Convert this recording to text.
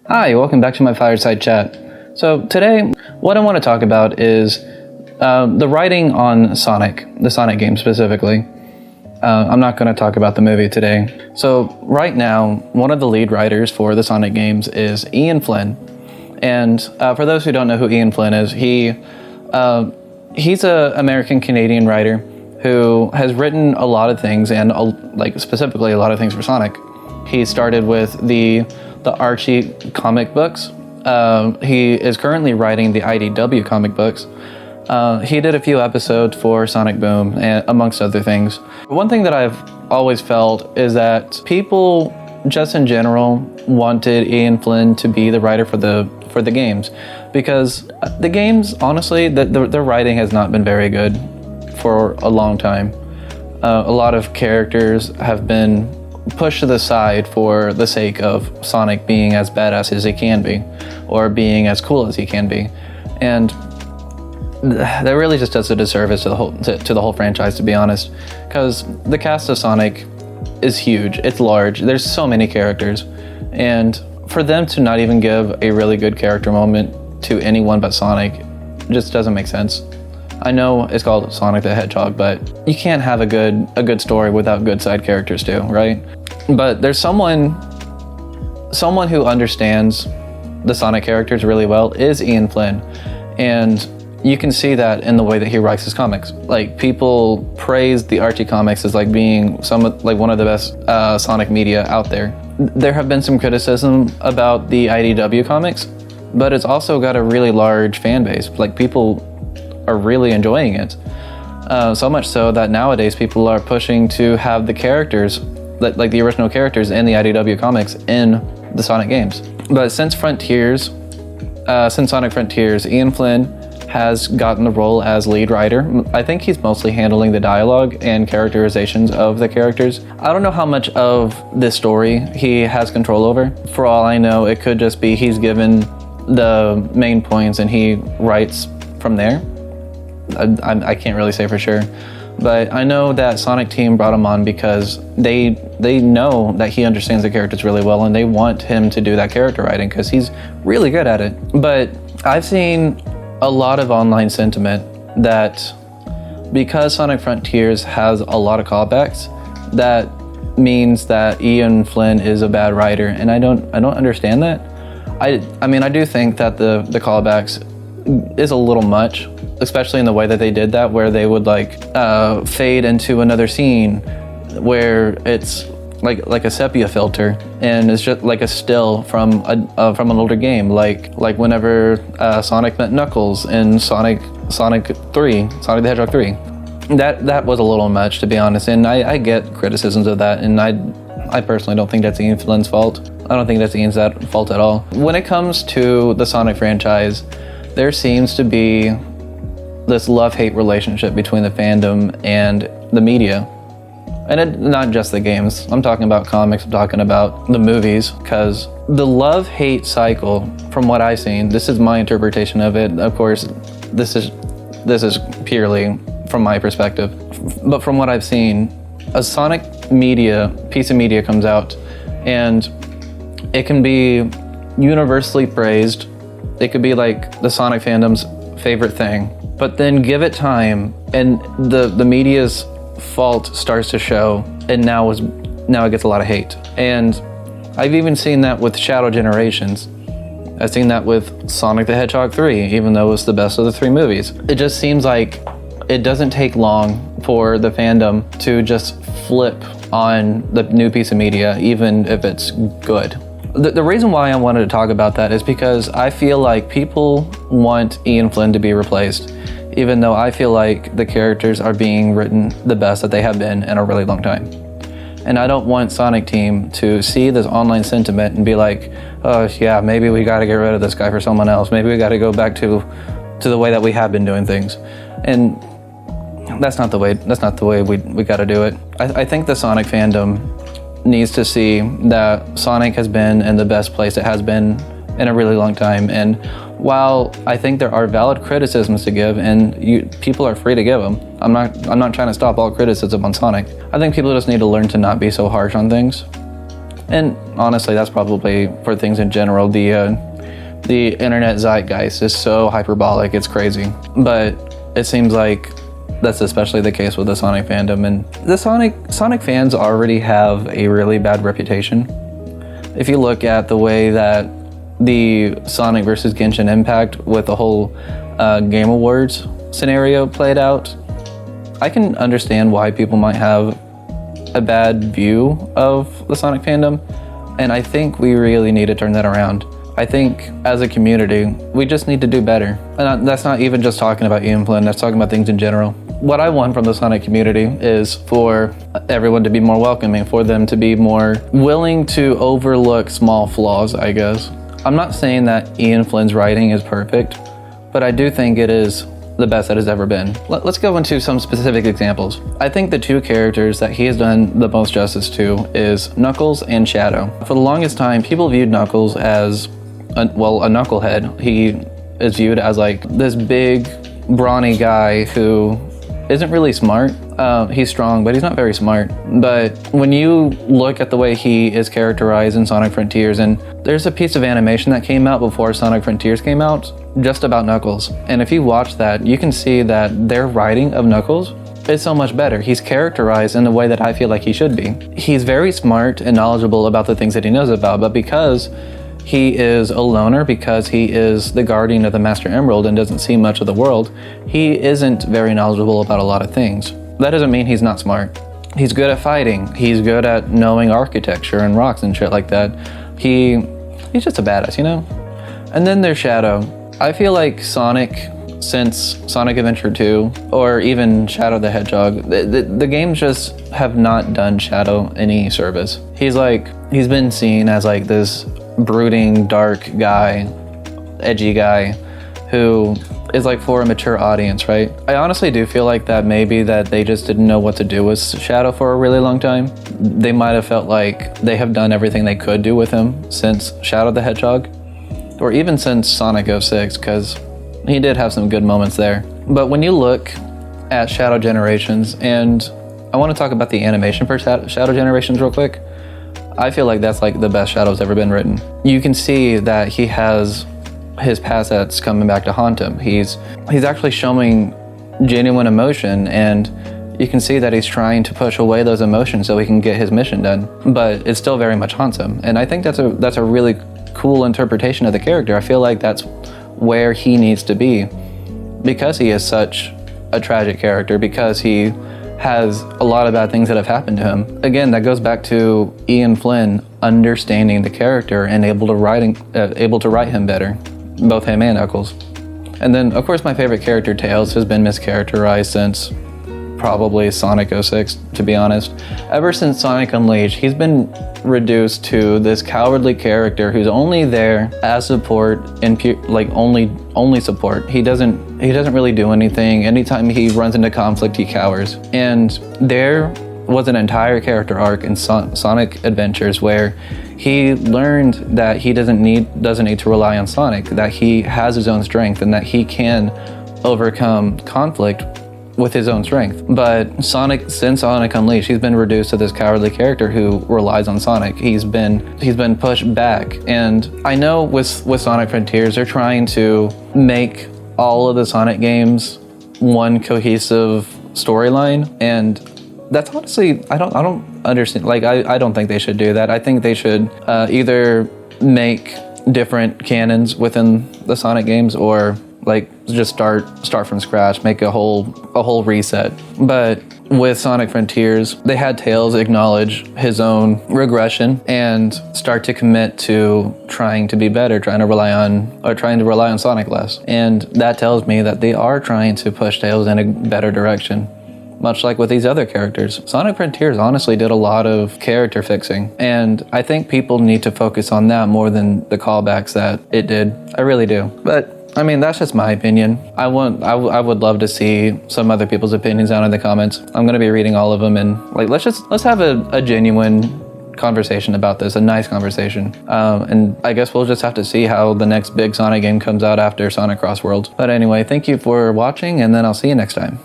Hi, welcome back to my fireside chat. So today, what I want to talk about is the writing on Sonic, the Sonic game specifically. I'm not going to talk about the movie today. So right now, one of the lead writers for the Sonic games is Ian Flynn. And for those who don't know who Ian Flynn is, he's an American-Canadian writer who has written a lot of things, and specifically a lot of things for Sonic. He started with the Archie comic books. He is currently writing the IDW comic books. He did a few episodes for Sonic Boom, and amongst other things. One thing that I've always felt is that people, just in general, wanted Ian Flynn to be the writer for the games, because the games, honestly, their writing has not been very good for a long time. A lot of characters have been pushed to the side for the sake of Sonic being as badass as he can be, or being as cool as he can be, and that really just does a disservice to the whole franchise, to be honest. Because the cast of Sonic is huge, it's large, there's so many characters, and for them to not even give a really good character moment to anyone but Sonic just doesn't make sense. I know it's called Sonic the Hedgehog, but you can't have a good story without good side characters too, right? But there's someone who understands the Sonic characters really well is Ian Flynn, and you can see that in the way that he writes his comics. Like, people praise the Archie comics as being one of the best Sonic media out there. There have been some criticism about the IDW comics, but it's also got a really large fan base. People are really enjoying it. So much so that nowadays people are pushing to have the characters, like the original characters in the IDW comics, in the Sonic games. But since Sonic Frontiers, Ian Flynn has gotten the role as lead writer. I think he's mostly handling the dialogue and characterizations of the characters. I don't know how much of this story he has control over. For all I know, it could just be he's given the main points and he writes from there. I can't really say for sure, but I know that Sonic Team brought him on because they know that he understands the characters really well, and they want him to do that character writing because he's really good at it. But I've seen a lot of online sentiment that because Sonic Frontiers has a lot of callbacks, that means that Ian Flynn is a bad writer, and I don't understand that. I mean, I do think that the callbacks is a little much, especially in the way that they did that, where they would fade into another scene where it's like a sepia filter, and it's just like a still from an older game, like whenever Sonic met Knuckles in Sonic 3, Sonic the Hedgehog 3. That was a little much, to be honest, and I get criticisms of that, and I personally don't think that's Ian Flynn's fault. I don't think that's Ian's fault at all. When it comes to the Sonic franchise, there seems to be this love-hate relationship between the fandom and the media. And not just the games. I'm talking about comics, I'm talking about the movies, because the love-hate cycle, from what I've seen, this is my interpretation of it. Of course, this is purely from my perspective. But from what I've seen, a Sonic piece of media comes out, and it can be universally praised. It could be like the Sonic fandom's favorite thing. But then give it time, and the media's fault starts to show, and now it gets a lot of hate. And I've even seen that with Shadow Generations. I've seen that with Sonic the Hedgehog 3, even though it's the best of the three movies. It just seems like it doesn't take long for the fandom to just flip on the new piece of media, even if it's good. The reason why I wanted to talk about that is because I feel like people want Ian Flynn to be replaced, even though I feel like the characters are being written the best that they have been in a really long time. And I don't want Sonic Team to see this online sentiment and be like, oh yeah, maybe we gotta get rid of this guy for someone else. Maybe we gotta go back to the way that we have been doing things. And that's not the way we gotta do it. I think the Sonic fandom needs to see that Sonic has been in the best place it has been in a really long time. And while I think there are valid criticisms to give, and people are free to give them, I'm not trying to stop all criticism on Sonic. I think people just need to learn to not be so harsh on things. And honestly, that's probably for things in general. The internet zeitgeist is so hyperbolic, it's crazy. But it seems like that's especially the case with the Sonic fandom. And the Sonic fans already have a really bad reputation. If you look at the way that the Sonic versus Genshin Impact with the whole Game Awards scenario played out, I can understand why people might have a bad view of the Sonic fandom, and I think we really need to turn that around. I think as a community, we just need to do better. And that's not even just talking about Ian Flynn, that's talking about things in general. What I want from the Sonic community is for everyone to be more welcoming, for them to be more willing to overlook small flaws, I guess. I'm not saying that Ian Flynn's writing is perfect, but I do think it is the best that has ever been. Let's go into some specific examples. I think the two characters that he has done the most justice to is Knuckles and Shadow. For the longest time, people viewed Knuckles as a knucklehead. He is viewed as like this big, brawny guy who isn't really smart. He's strong, but he's not very smart. But when you look at the way he is characterized in Sonic Frontiers, and there's a piece of animation that came out before Sonic Frontiers came out, just about Knuckles. And if you watch that, you can see that their writing of Knuckles is so much better. He's characterized in the way that I feel like he should be. He's very smart and knowledgeable about the things that he knows about, but because he is a loner, because he is the guardian of the Master Emerald and doesn't see much of the world, he isn't very knowledgeable about a lot of things. That doesn't mean he's not smart. He's good at fighting. He's good at knowing architecture and rocks and shit like that. He's just a badass, you know? And then there's Shadow. I feel like Sonic, since Sonic Adventure 2, or even Shadow the Hedgehog, the games just have not done Shadow any service. He's been seen as like this brooding, dark guy, edgy guy, who is like for a mature audience, right? I honestly do feel like that maybe that they just didn't know what to do with Shadow for a really long time. They might have felt like they have done everything they could do with him since Shadow the Hedgehog, or even since Sonic 06, because he did have some good moments there. But when you look at Shadow Generations, and I want to talk about the animation for Shadow Generations real quick, I feel like that's like the best Shadow's ever been written. You can see that he has his past that's coming back to haunt him. He's actually showing genuine emotion, and you can see that he's trying to push away those emotions so he can get his mission done, but it still very much haunts him. And I think that's a really cool interpretation of the character. I feel like that's where he needs to be, because he is such a tragic character, because he has a lot of bad things that have happened to him. Again, that goes back to Ian Flynn understanding the character and able to write him better, both him and Knuckles. And then, of course, my favorite character, Tails, has been mischaracterized since probably Sonic 06, to be honest. Ever since Sonic Unleashed, he's been reduced to this cowardly character who's only there as support and only support. He doesn't really do anything. Anytime he runs into conflict, he cowers. And there was an entire character arc in Sonic Adventures where he learned that he doesn't need to rely on Sonic, that he has his own strength and that he can overcome conflict with his own strength. But since Sonic Unleashed, he's been reduced to this cowardly character who relies on Sonic. He's been pushed back. And I know with Sonic Frontiers, they're trying to make all of the Sonic games one cohesive storyline, and that's honestly, I don't understand. Like, I don't think they should do that. I think they should either make different canons within the Sonic games, or like just start from scratch, make a whole reset. But with Sonic Frontiers, they had Tails acknowledge his own regression and start to commit to trying to be better, trying to rely on Sonic less. And that tells me that they are trying to push Tails in a better direction, much like with these other characters. Sonic Frontiers honestly did a lot of character fixing, and I think people need to focus on that more than the callbacks that it did. I really do. But I mean, that's just my opinion. I would love to see some other people's opinions down in the comments. I'm gonna be reading all of them, and like let's have a genuine conversation about this, a nice conversation. And I guess we'll just have to see how the next big Sonic game comes out after Sonic Cross Worlds. But anyway, thank you for watching, and then I'll see you next time.